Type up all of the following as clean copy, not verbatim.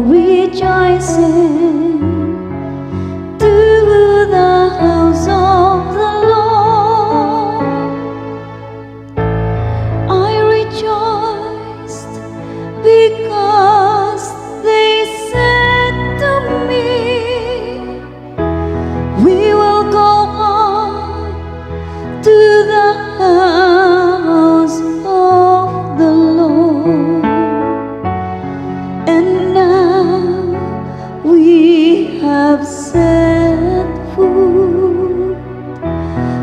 rejoicing to the house of the Lord. I rejoiced because they said to me, we will go on to the house of the Lord. And now we have set foot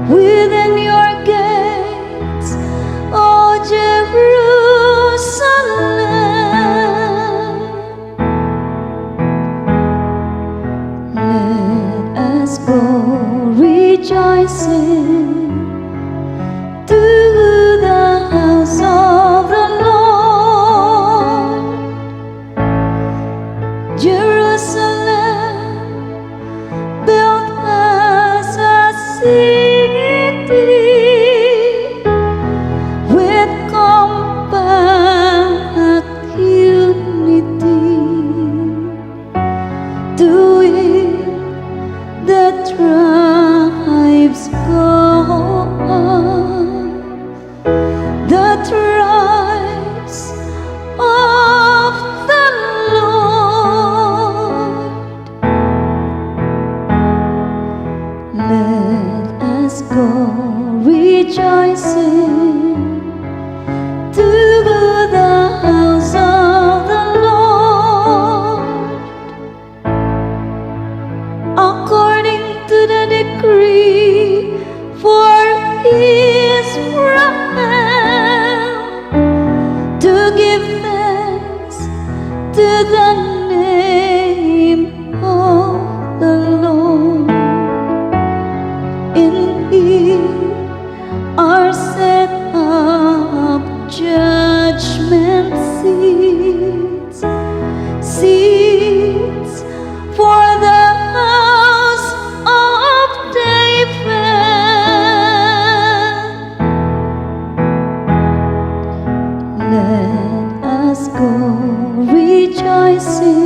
within your gates, O Jerusalem. Let us go rejoicing to the house of the Lord. Jerusalem, built as a city with compact unity, to it the tribes go on, the tribes of the Lord. Let us go rejoicing to the house of the Lord, according to the decree for Israel, to give thanks to the name of the Lord. In it are set up judgment seats, seats for the house of David. Let us go rejoicing